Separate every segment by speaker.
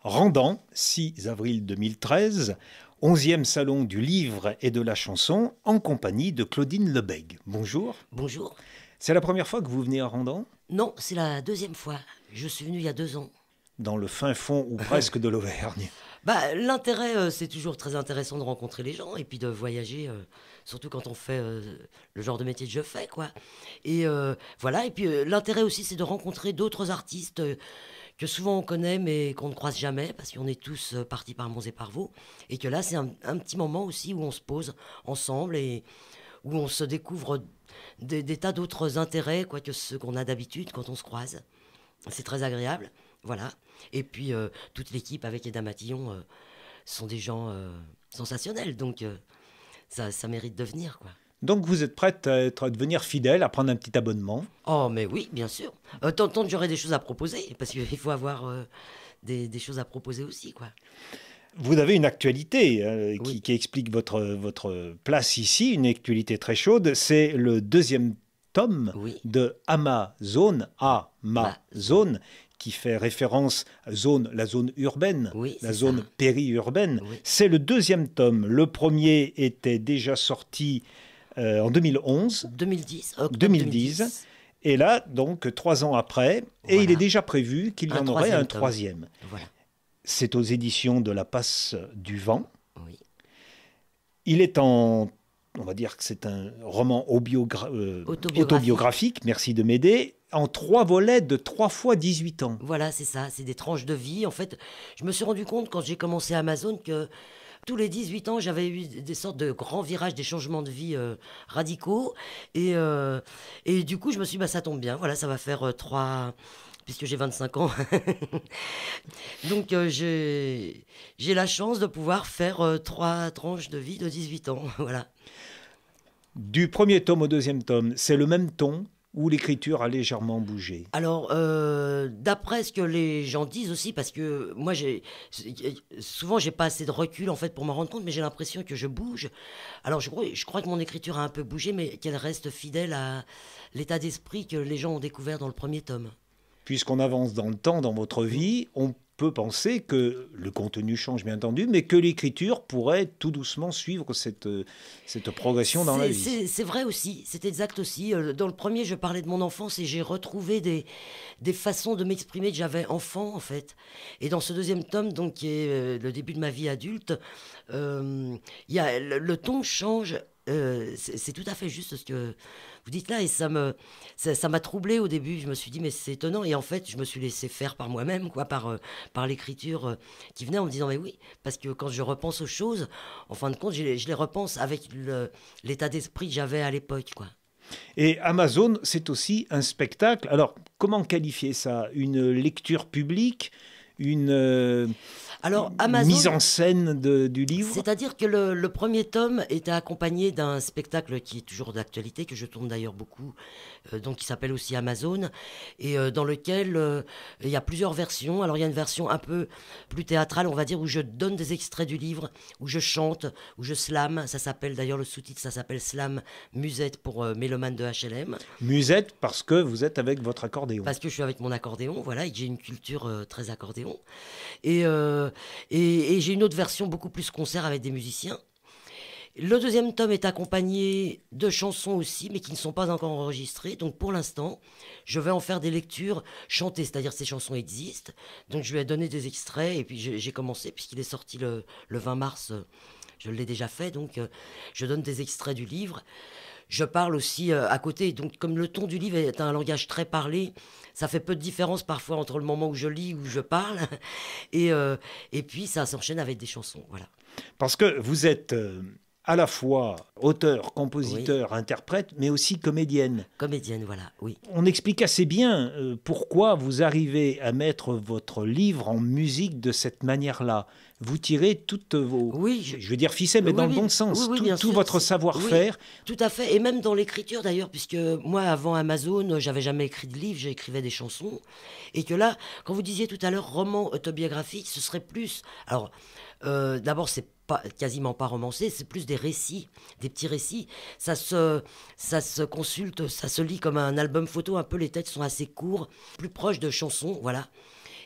Speaker 1: Randan, 6 avril 2013, 11e salon du livre et de la chanson, en compagnie de Claudine Lebègue. Bonjour.
Speaker 2: Bonjour.
Speaker 1: C'est la première fois que vous venez à Randan?
Speaker 2: Non, c'est la deuxième fois. Je suis venu il y a 2 ans.
Speaker 1: Dans le fin fond ou presque de l'Auvergne.
Speaker 2: L'intérêt, c'est toujours très intéressant de rencontrer les gens et puis de voyager, surtout quand on fait le genre de métier que je fais, quoi. Et voilà, et puis l'intérêt aussi, c'est de rencontrer d'autres artistes que souvent on connaît mais qu'on ne croise jamais parce qu'on est tous partis par Mons et par Vaux. Et que là, c'est un petit moment aussi où on se pose ensemble et où on se découvre des tas d'autres intérêts, quoi, que ceux qu'on a d'habitude quand on se croise. C'est très agréable, voilà. Et puis, toute l'équipe avec Eda Matillon sont des gens sensationnels, donc ça mérite de venir, quoi.
Speaker 1: Donc vous êtes prête à devenir fidèle, à prendre un petit abonnement?
Speaker 2: Oh, mais oui, bien sûr. Tant que j'aurai des choses à proposer, parce qu'il faut avoir des choses à proposer aussi, quoi.
Speaker 1: Vous avez une actualité
Speaker 2: Oui.
Speaker 1: qui explique votre place ici, une actualité très chaude. C'est le 2e tome
Speaker 2: Oui.
Speaker 1: de Amazone, Amazone, qui fait référence à la zone urbaine,
Speaker 2: Oui,
Speaker 1: la
Speaker 2: c'est
Speaker 1: zone
Speaker 2: ça.
Speaker 1: périurbaine.
Speaker 2: Oui.
Speaker 1: C'est le 2e tome. Le premier était déjà sorti en 2011.
Speaker 2: 2010, octobre
Speaker 1: 2010.
Speaker 2: 2010.
Speaker 1: Et là, donc, 3 ans après, et
Speaker 2: Voilà.
Speaker 1: il est déjà prévu qu'il y en aurait un
Speaker 2: tome.
Speaker 1: 3e.
Speaker 2: Voilà.
Speaker 1: C'est aux éditions de La Passe du Vent.
Speaker 2: Oui.
Speaker 1: Il est on va dire que c'est un roman autobiographique, merci de m'aider, en 3 volets de 3 fois 18 ans.
Speaker 2: Voilà, c'est ça, c'est des tranches de vie. En fait, je me suis rendu compte quand j'ai commencé Amazon que tous les 18 ans, j'avais eu des sortes de grands virages, des changements de vie radicaux. Et du coup, je me suis dit, ça tombe bien, voilà, ça va faire 3... Puisque j'ai 25 ans. Donc, j'ai la chance de pouvoir faire 3 tranches de vie de 18 ans, voilà.
Speaker 1: Du premier tome au 2e tome, c'est le même ton ou l'écriture a légèrement bougé?
Speaker 2: Alors, d'après ce que les gens disent aussi, parce que moi, souvent, j'ai pas assez de recul en fait pour m'en rendre compte, mais j'ai l'impression que je bouge. Alors, je crois que mon écriture a un peu bougé, mais qu'elle reste fidèle à l'état d'esprit que les gens ont découvert dans le premier tome.
Speaker 1: Puisqu'on avance dans le temps, dans votre vie, on peut penser que le contenu change bien entendu, mais que l'écriture pourrait tout doucement suivre cette progression dans la vie.
Speaker 2: C'est vrai aussi, c'est exact aussi. Dans le premier, je parlais de mon enfance et j'ai retrouvé des façons de m'exprimer que j'avais enfant, en fait. Et dans ce 2e tome, donc, qui est le début de ma vie adulte, le ton change. C'est tout à fait juste ce que vous dites là et ça m'a troublé au début. Je me suis dit mais c'est étonnant et en fait je me suis laissé faire par moi-même, quoi, par l'écriture qui venait en me disant mais oui, parce que quand je repense aux choses, en fin de compte je les repense avec l'état d'esprit que j'avais à l'époque, quoi.
Speaker 1: Et Amazon, c'est aussi un spectacle. Alors, comment qualifier ça? Une lecture publique?
Speaker 2: Alors, Amazon,
Speaker 1: mise en scène du livre?
Speaker 2: c'est-à-dire que le premier tome était accompagné d'un spectacle qui est toujours d'actualité, que je tourne d'ailleurs beaucoup, donc qui s'appelle aussi Amazon, et dans lequel il y a plusieurs versions. Alors il y a une version un peu plus théâtrale, on va dire, où je donne des extraits du livre, où je chante, où je slame. Ça s'appelle d'ailleurs, le sous-titre, ça s'appelle Slam Musette pour Mélomane de HLM.
Speaker 1: Musette, parce que vous êtes avec votre accordéon.
Speaker 2: Parce que je suis avec mon accordéon, voilà, et que j'ai une culture très accordéon. Et j'ai une autre version beaucoup plus concert avec des musiciens. Le 2e tome est accompagné de chansons aussi, mais qui ne sont pas encore enregistrées. Donc pour l'instant, je vais en faire des lectures chantées, c'est-à-dire ces chansons existent. Donc je lui ai donné des extraits, et puis j'ai commencé, puisqu'il est sorti le 20 mars, je l'ai déjà fait, donc je donne des extraits du livre. Je parle aussi à côté, donc comme le ton du livre est un langage très parlé, ça fait peu de différence parfois entre le moment où je lis, où je parle, et puis ça s'enchaîne avec des chansons, voilà.
Speaker 1: Parce que vous êtes à la fois auteur, compositeur,
Speaker 2: Oui.
Speaker 1: interprète, mais aussi comédienne.
Speaker 2: Comédienne, voilà, oui.
Speaker 1: On explique assez bien pourquoi vous arrivez à mettre votre livre en musique de cette manière-là. Vous tirez toutes vos,
Speaker 2: Oui,
Speaker 1: je veux dire ficelles, mais
Speaker 2: oui,
Speaker 1: dans le
Speaker 2: oui,
Speaker 1: bon sens,
Speaker 2: oui, bien
Speaker 1: tout
Speaker 2: sûr,
Speaker 1: votre savoir-faire.
Speaker 2: Oui, tout à fait, et même dans l'écriture d'ailleurs, puisque moi avant Amazon, j'avais jamais écrit de livre, j'écrivais des chansons, et que là, quand vous disiez tout à l'heure roman autobiographique, ce serait plus... Alors, d'abord, c'est quasiment pas romancé, c'est plus des récits, des petits récits. Ça se consulte, ça se lit comme un album photo, un peu les textes sont assez courts, plus proches de chansons, voilà.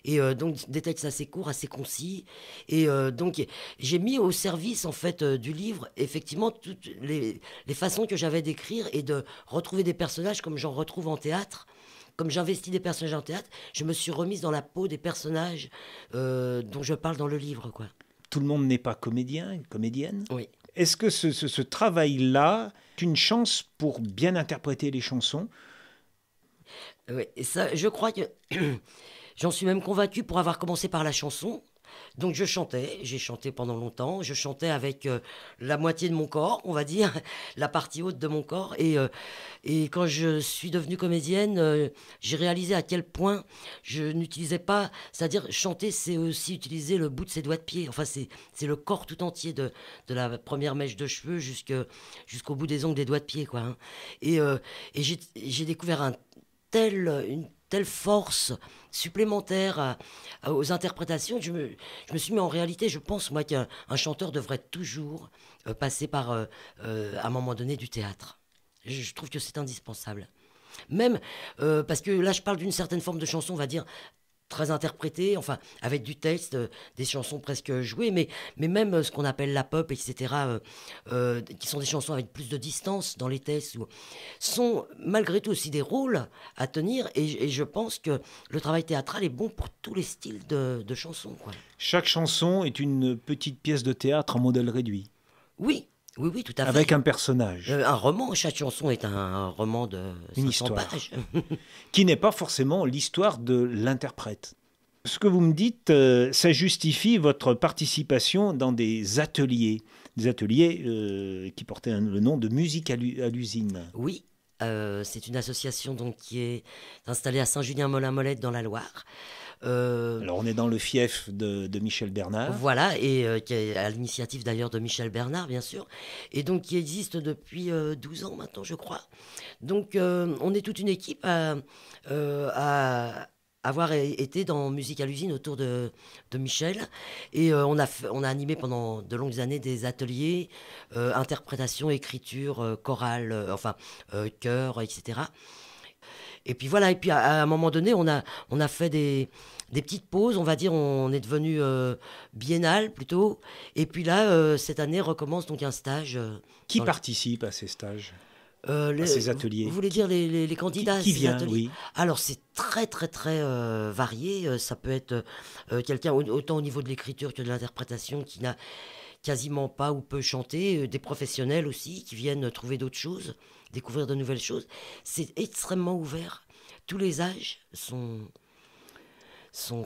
Speaker 2: Et donc des textes assez courts, assez concis. Et donc j'ai mis au service en fait du livre effectivement toutes les façons que j'avais d'écrire et de retrouver des personnages comme j'en retrouve en théâtre. Comme j'investis des personnages en théâtre, je me suis remise dans la peau des personnages dont je parle dans le livre, quoi.
Speaker 1: Tout le monde n'est pas comédien, comédienne.
Speaker 2: Oui.
Speaker 1: Est-ce que ce travail-là est une chance pour bien interpréter les chansons?
Speaker 2: Oui, et ça, je crois que j'en suis même convaincue pour avoir commencé par la chanson. Donc je chantais, j'ai chanté pendant longtemps, je chantais avec la moitié de mon corps, on va dire, la partie haute de mon corps. Et quand je suis devenue comédienne, j'ai réalisé à quel point je n'utilisais pas, c'est-à-dire chanter, c'est aussi utiliser le bout de ses doigts de pied. Enfin, c'est le corps tout entier de la première mèche de cheveux jusqu'au bout des ongles des doigts de pied, quoi, hein. Et j'ai découvert une telle force supplémentaire aux interprétations. Je me suis mis en réalité, je pense, moi, qu'un chanteur devrait toujours passer par, à un moment donné, du théâtre. Je trouve que c'est indispensable. Même parce que là, je parle d'une certaine forme de chanson, on va dire, très interprétée, enfin, avec du texte, des chansons presque jouées, mais même ce qu'on appelle la pop, etc., qui sont des chansons avec plus de distance dans les textes, sont malgré tout aussi des rôles à tenir, et je pense que le travail théâtral est bon pour tous les styles de chansons, quoi.
Speaker 1: Chaque chanson est une petite pièce de théâtre en modèle réduit.
Speaker 2: Oui, oui, oui, tout à fait.
Speaker 1: Avec un personnage.
Speaker 2: Un roman, chaque chanson est un roman de 500 pages.
Speaker 1: Qui n'est pas forcément l'histoire de l'interprète. Ce que vous me dites, ça justifie votre participation dans des ateliers qui portaient le nom de Musique à l'usine.
Speaker 2: Oui, c'est une association donc, qui est installée à Saint-Julien-Molin-Molette dans la Loire.
Speaker 1: Alors on est dans le fief de Michel Bernard.
Speaker 2: Voilà, et qui est à l'initiative d'ailleurs de Michel Bernard, bien sûr, et donc qui existe depuis 12 ans maintenant, je crois. Donc on est toute une équipe à avoir été dans Musique à l'usine autour de Michel, et on a animé pendant de longues années des ateliers, interprétation, écriture, chorale, chœur, etc. Et puis voilà, et puis à un moment donné, on a fait des petites pauses, on va dire, on est devenu biennal plutôt. Et puis là, cette année recommence donc un stage.
Speaker 1: Qui participe à ces stages,
Speaker 2: à
Speaker 1: ces ateliers?
Speaker 2: Vous voulez dire les candidats
Speaker 1: qui
Speaker 2: à ces
Speaker 1: vient,
Speaker 2: ateliers?
Speaker 1: oui.
Speaker 2: Alors c'est très très très varié. Ça peut être quelqu'un autant au niveau de l'écriture que de l'interprétation qui n'a quasiment pas ou peu chanté, des professionnels aussi qui viennent trouver d'autres choses, découvrir de nouvelles choses. C'est extrêmement ouvert. Tous les âges sont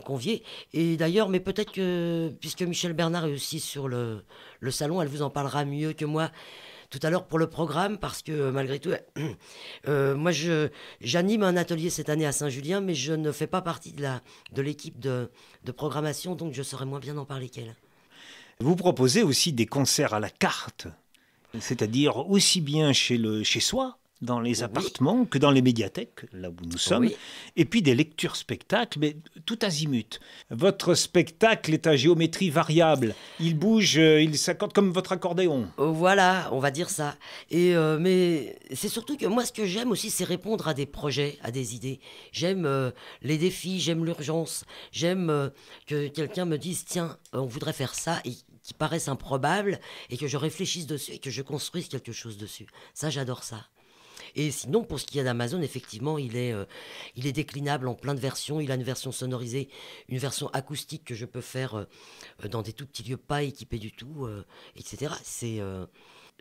Speaker 2: conviés. Et d'ailleurs, mais peut-être que, puisque Michel Bernard est aussi sur le salon, elle vous en parlera mieux que moi tout à l'heure pour le programme, parce que malgré tout, moi j'anime un atelier cette année à Saint-Julien, mais je ne fais pas partie de l'équipe de programmation, donc je saurais moins bien en parler qu'elle.
Speaker 1: Vous proposez aussi des concerts à la carte, c'est-à-dire aussi bien chez soi, dans les appartements, que dans les médiathèques, là où nous sommes,
Speaker 2: Oui.
Speaker 1: et puis des lectures-spectacles, mais tout azimut. Votre spectacle est à géométrie variable, il bouge, il s'accorde comme votre accordéon.
Speaker 2: Voilà, on va dire ça. Et mais c'est surtout que moi, ce que j'aime aussi, c'est répondre à des projets, à des idées. J'aime les défis, j'aime l'urgence, j'aime que quelqu'un me dise, tiens, on voudrait faire ça, et qui paraissent improbables, et que je réfléchisse dessus, et que je construise quelque chose dessus. Ça, j'adore ça. Et sinon, pour ce qui est d'Amazon, effectivement, il est déclinable en plein de versions. Il a une version sonorisée, une version acoustique que je peux faire dans des tout petits lieux pas équipés du tout, etc.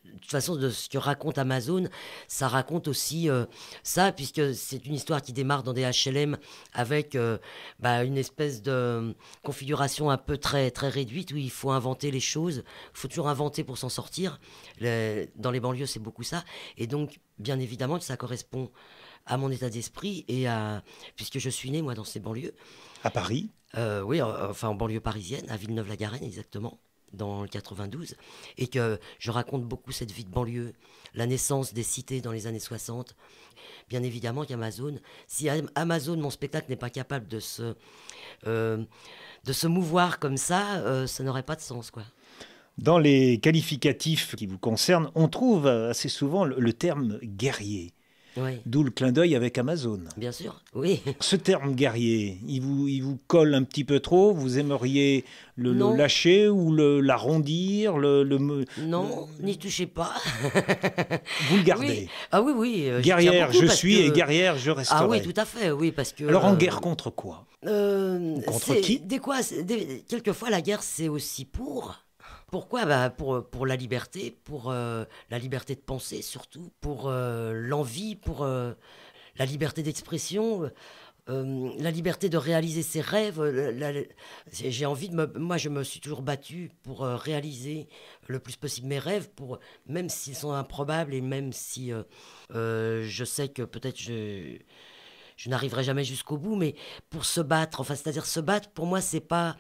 Speaker 2: De toute façon, de ce que raconte Amazon, ça raconte aussi ça, puisque c'est une histoire qui démarre dans des HLM avec une espèce de configuration un peu très, très réduite où il faut inventer les choses. Il faut toujours inventer pour s'en sortir. Dans les banlieues, c'est beaucoup ça. Et donc, bien évidemment, ça correspond à mon état d'esprit puisque je suis né, moi, dans ces banlieues.
Speaker 1: À Paris?
Speaker 2: Oui, en banlieue parisienne, à Villeneuve-la-Garenne, exactement, dans le 92, et que je raconte beaucoup cette vie de banlieue, la naissance des cités dans les années 60. Bien évidemment qu'Amazon, si Amazon, mon spectacle, n'est pas capable de se mouvoir comme ça n'aurait pas de sens, quoi.
Speaker 1: Dans les qualificatifs qui vous concernent, on trouve assez souvent le terme guerrier.
Speaker 2: Oui,
Speaker 1: D'où le clin d'œil avec Amazon.
Speaker 2: bien sûr, oui.
Speaker 1: Ce terme guerrier, il vous colle un petit peu trop. Vous aimeriez le
Speaker 2: Non,
Speaker 1: lâcher ou l'arrondir,
Speaker 2: non, n'y touchez pas.
Speaker 1: vous le
Speaker 2: Oui,
Speaker 1: gardez.
Speaker 2: ah oui, oui, j'y tiens
Speaker 1: Guerrière,
Speaker 2: beaucoup
Speaker 1: je
Speaker 2: parce
Speaker 1: suis et
Speaker 2: que...
Speaker 1: guerrière, je
Speaker 2: Ah oui,
Speaker 1: resterai.
Speaker 2: tout à fait, oui, parce que...
Speaker 1: Alors en guerre contre quoi? Ou contre
Speaker 2: c'est
Speaker 1: qui?
Speaker 2: des quoi, quelquefois la guerre c'est aussi pour. Pourquoi? Bah, pour la liberté, pour la liberté de penser surtout, pour l'envie, pour la liberté d'expression, la liberté de réaliser ses rêves. J'ai envie de me... Moi, je me suis toujours battu pour réaliser le plus possible mes rêves, même s'ils sont improbables et même si je sais que peut-être je n'arriverai jamais jusqu'au bout, mais pour se battre, enfin, c'est-à-dire se battre, pour moi, c'est pas...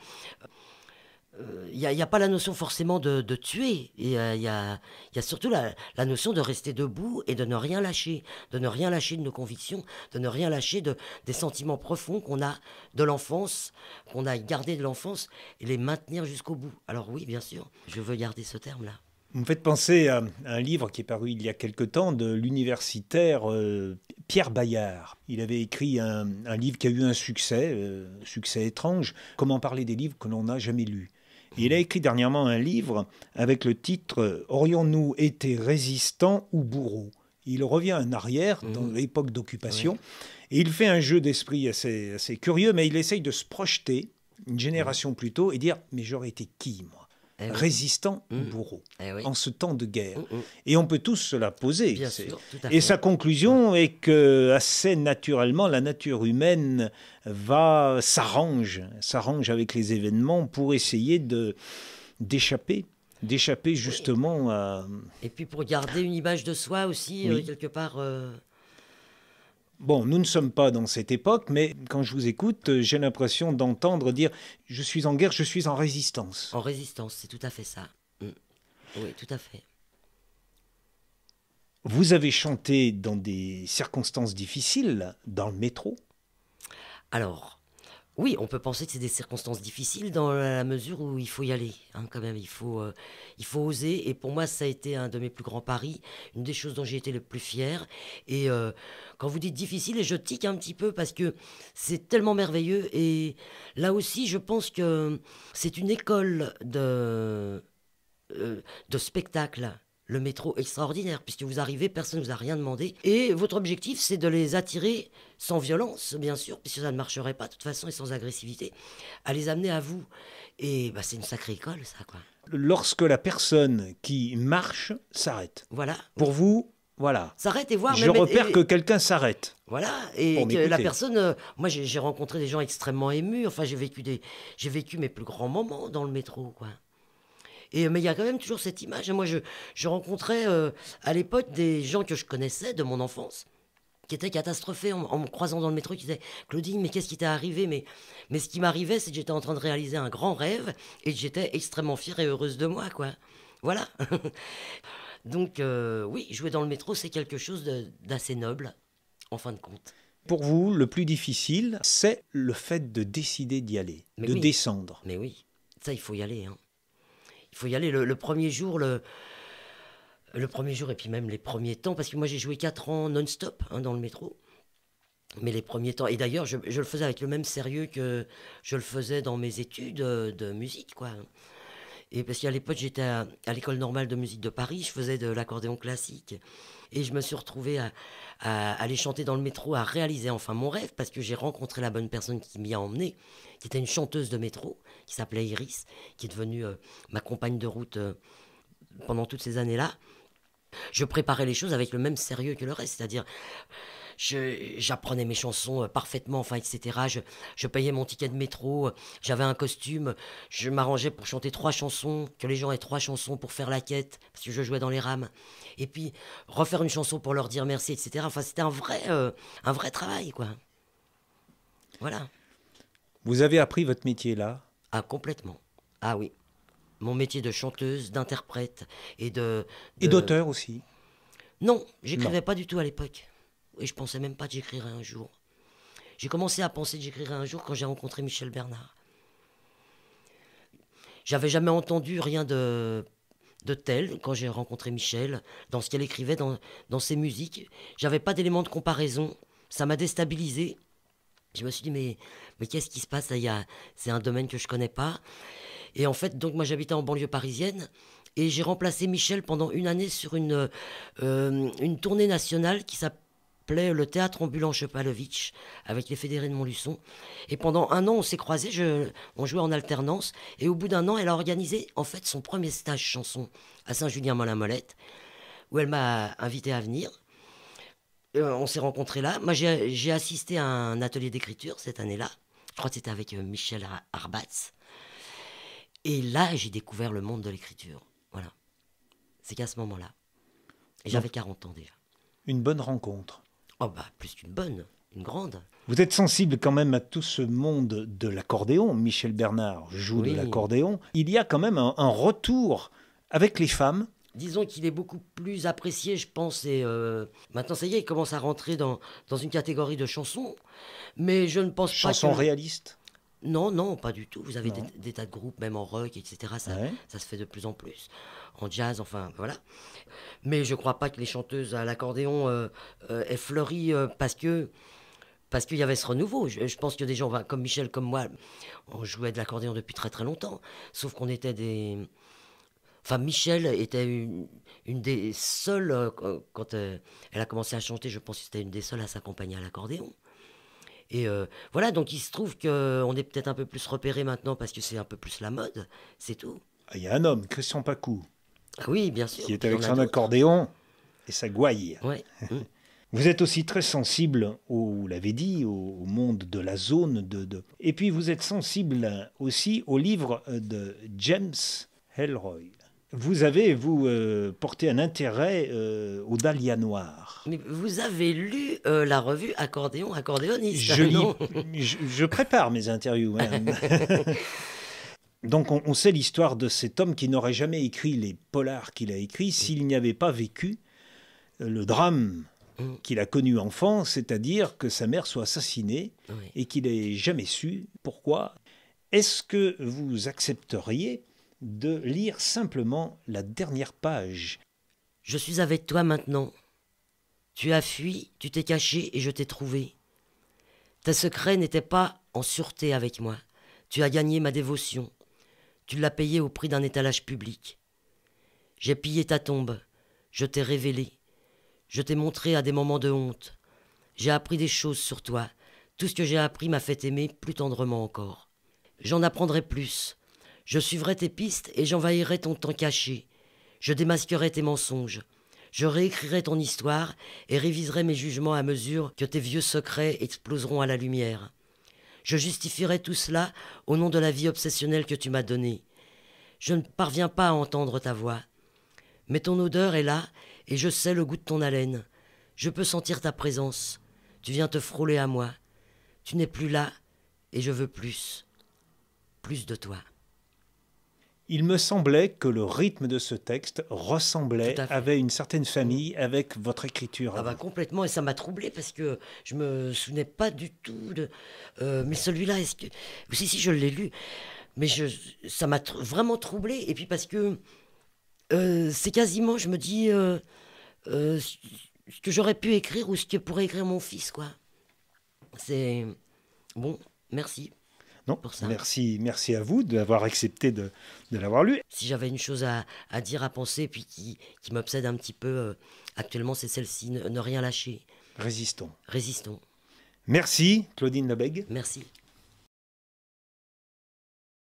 Speaker 2: y a pas la notion forcément de tuer. Il y a surtout la notion de rester debout et de ne rien lâcher. De ne rien lâcher de nos convictions, de ne rien lâcher des sentiments profonds qu'on a de l'enfance, qu'on a gardés de l'enfance, et les maintenir jusqu'au bout. Alors oui, bien sûr, je veux garder ce terme-là.
Speaker 1: Vous me faites penser à un livre qui est paru il y a quelque temps de l'universitaire Pierre Bayard. Il avait écrit un livre qui a eu un succès étrange, Comment parler des livres que l'on n'a jamais lus. Et il a écrit dernièrement un livre avec le titre Aurions-nous été résistants ou bourreaux? Il revient en arrière dans l'époque d'occupation et il fait un jeu d'esprit assez curieux, mais il essaye de se projeter une génération plus tôt et dire mais j'aurais été qui moi?
Speaker 2: Eh oui.
Speaker 1: Résistant ou bourreau
Speaker 2: Eh oui.
Speaker 1: en ce temps de guerre.
Speaker 2: Mm, mm.
Speaker 1: Et on peut tous se la poser.
Speaker 2: Bien sûr, tout à
Speaker 1: Et
Speaker 2: fait.
Speaker 1: sa conclusion est que assez naturellement, la nature humaine s'arrange avec les événements pour essayer d'échapper justement à...
Speaker 2: Et puis pour garder une image de soi aussi,
Speaker 1: Oui.
Speaker 2: quelque part...
Speaker 1: Bon, nous ne sommes pas dans cette époque, mais quand je vous écoute, j'ai l'impression d'entendre dire « je suis en guerre, je suis en résistance
Speaker 2: en résistance, c'est tout à fait ça. Mm. Oui, tout à fait. ».
Speaker 1: Vous avez chanté dans des circonstances difficiles, dans le métro.
Speaker 2: Alors, oui, on peut penser que c'est des circonstances difficiles dans la mesure où il faut y aller, hein, quand même. Il faut oser. Et pour moi, ça a été un de mes plus grands paris, une des choses dont j'ai été le plus fier. Et quand vous dites difficile, et je tique un petit peu parce que c'est tellement merveilleux. Et là aussi, je pense que c'est une école de spectacle. Le métro extraordinaire, puisque vous arrivez, personne ne vous a rien demandé. Et votre objectif, c'est de les attirer, sans violence, bien sûr, puisque ça ne marcherait pas de toute façon, et sans agressivité, à les amener à vous. Et bah, c'est une sacrée école, ça, quoi.
Speaker 1: Lorsque la personne qui marche s'arrête.
Speaker 2: Voilà.
Speaker 1: Pour vous, voilà.
Speaker 2: S'arrête et voir.
Speaker 1: Je repère que quelqu'un s'arrête.
Speaker 2: Voilà, et
Speaker 1: Pour
Speaker 2: que la
Speaker 1: m'écouter.
Speaker 2: personne... moi, j'ai rencontré des gens extrêmement émus. Enfin, j'ai vécu mes plus grands moments dans le métro, quoi. Mais il y a quand même toujours cette image. Moi, je rencontrais à l'époque des gens que je connaissais de mon enfance, qui étaient catastrophés en me croisant dans le métro, qui disaient « Claudine, mais qu'est-ce qui t'est arrivé ?» mais ce qui m'arrivait, c'est que j'étais en train de réaliser un grand rêve et que j'étais extrêmement fière et heureuse de moi, quoi. Voilà. Donc, oui, jouer dans le métro, c'est quelque chose d'assez noble, en fin de compte.
Speaker 1: Pour vous, le plus difficile, c'est le fait de décider d'y aller,
Speaker 2: Mais
Speaker 1: de
Speaker 2: oui.
Speaker 1: descendre.
Speaker 2: Mais oui, ça, il faut y aller, hein. Il faut y aller le premier jour, le premier jour et puis même les premiers temps, parce que moi j'ai joué 4 ans non-stop, hein, dans le métro. Mais les premiers temps, et d'ailleurs je le faisais avec le même sérieux que je le faisais dans mes études de musique, quoi. Et parce qu'à l'époque j'étais à l'école normale de musique de Paris, je faisais de l'accordéon classique. Et je me suis retrouvé à aller chanter dans le métro, à réaliser enfin mon rêve, parce que j'ai rencontré la bonne personne qui m'y a emmené, qui était une chanteuse de métro, qui s'appelait Iris, qui est devenue ma compagne de route pendant toutes ces années-là. Je préparais les choses avec le même sérieux que le reste, c'est-à-dire j'apprenais mes chansons parfaitement, enfin, etc. Je payais mon ticket de métro, j'avais un costume, je m'arrangeais pour chanter 3 chansons, que les gens aient 3 chansons pour faire la quête, parce que je jouais dans les rames. Et puis, refaire une chanson pour leur dire merci, etc. Enfin, c'était un vrai travail, quoi. Voilà.
Speaker 1: Vous avez appris votre métier là.
Speaker 2: Ah, complètement. Ah oui. Mon métier de chanteuse, d'interprète et
Speaker 1: Et d'auteur aussi.
Speaker 2: Non, j'écrivais pas du tout à l'époque. Et je pensais même pas que j'écrirais un jour. J'ai commencé à penser que j'écrirais un jour quand j'ai rencontré Michel Bernard. J'avais jamais entendu rien de de tel, quand j'ai rencontré Michel, dans ce qu'elle écrivait dans ses musiques. J'avais pas d'éléments de comparaison. Ça m'a déstabilisé. Je me suis dit, mais qu'est-ce qui se passe là, c'est un domaine que je connais pas. Et en fait, donc moi j'habitais en banlieue parisienne et j'ai remplacé Michel pendant une année sur une tournée nationale qui s'appelait le Théâtre Ambulant Chepalovitch avec les Fédérés de Montluçon. Et pendant un an, on s'est croisés, on jouait en alternance. Et au bout d'un an, elle a organisé en fait son premier stage chanson à Saint-Julien-Molin-Molette où elle m'a invité à venir. On s'est rencontrés là. Moi, j'ai assisté à un atelier d'écriture cette année-là. Je crois que c'était avec Michel Arbatz. Et là, j'ai découvert le monde de l'écriture. Voilà. C'est qu'à ce moment-là. Et j'avais 40 ans déjà.
Speaker 1: Une bonne rencontre.
Speaker 2: Oh bah, plus qu'une bonne, une grande.
Speaker 1: Vous êtes sensible quand même à tout ce monde de l'accordéon. Michel Bernard joue de l'accordéon. Il y a quand même un retour avec les femmes.
Speaker 2: Disons qu'il est beaucoup plus apprécié, je pense. Et maintenant, ça y est, il commence à rentrer dans une catégorie de chansons. Mais je ne pense pas que...
Speaker 1: Chansons réalistes?
Speaker 2: Non, non, pas du tout. Vous avez des tas de groupes, même en rock, etc. Ça se fait de plus en plus. En jazz, enfin, voilà. Mais je ne crois pas que les chanteuses à l'accordéon aient fleuri parce qu'il y avait ce renouveau. Je pense que des gens comme Michel, comme moi, on jouait de l'accordéon depuis très très longtemps. Sauf qu'on était des... Enfin, Michel était une des seules, quand elle a commencé à chanter, je pense que c'était une des seules à s'accompagner à l'accordéon. Et voilà, donc il se trouve qu'on est peut-être un peu plus repéré maintenant parce que c'est un peu plus la mode, c'est tout.
Speaker 1: Il y a un homme, Christian Pacou,
Speaker 2: Ah oui, bien sûr.
Speaker 1: qui est avec son accordéon et sa gouaille.
Speaker 2: Ouais.
Speaker 1: Vous êtes aussi très sensible, vous l'avez dit, au monde de la zone. Et puis vous êtes sensible aussi au livre de James Ellroy. Vous avez, porté un intérêt aux dahlias noires.
Speaker 2: Mais vous avez lu la revue Accordéoniste?
Speaker 1: Je prépare mes interviews. Donc on sait l'histoire de cet homme qui n'aurait jamais écrit les polars qu'il a écrits s'il n'y avait pas vécu le drame qu'il a connu enfant, c'est-à-dire que sa mère soit assassinée et qu'il n'ait jamais su pourquoi. Est-ce que vous accepteriez de lire simplement la dernière page?
Speaker 2: Je suis avec toi maintenant. Tu as fui, tu t'es caché et je t'ai trouvé. Tes secrets n'étaient pas en sûreté avec moi. Tu as gagné ma dévotion. Tu l'as payé au prix d'un étalage public. J'ai pillé ta tombe. Je t'ai révélé. Je t'ai montré à des moments de honte. J'ai appris des choses sur toi. Tout ce que j'ai appris m'a fait aimer plus tendrement encore. J'en apprendrai plus. Je suivrai tes pistes et j'envahirai ton temps caché. Je démasquerai tes mensonges. Je réécrirai ton histoire et réviserai mes jugements à mesure que tes vieux secrets exploseront à la lumière. Je justifierai tout cela au nom de la vie obsessionnelle que tu m'as donnée. Je ne parviens pas à entendre ta voix. Mais ton odeur est là et je sais le goût de ton haleine. Je peux sentir ta présence. Tu viens te frôler à moi. Tu n'es plus là et je veux plus. Plus de toi.
Speaker 1: Il me semblait que le rythme de ce texte ressemblait, avait une certaine famille avec votre écriture.
Speaker 2: Ah bah complètement, et ça m'a troublé parce que je me souvenais pas du tout de... mais celui-là, est-ce que... Si, je l'ai lu, mais ça m'a vraiment troublé. Et puis parce que c'est quasiment, je me dis, ce que j'aurais pu écrire ou ce que pourrait écrire mon fils, quoi. C'est... Bon, merci.
Speaker 1: Non, merci à vous d'avoir accepté de l'avoir lu.
Speaker 2: Si j'avais une chose à dire, à penser, puis qui m'obsède un petit peu actuellement, c'est celle-ci, ne rien lâcher.
Speaker 1: Résistons.
Speaker 2: Résistons.
Speaker 1: Merci, Claudine Lebègue.
Speaker 2: Merci.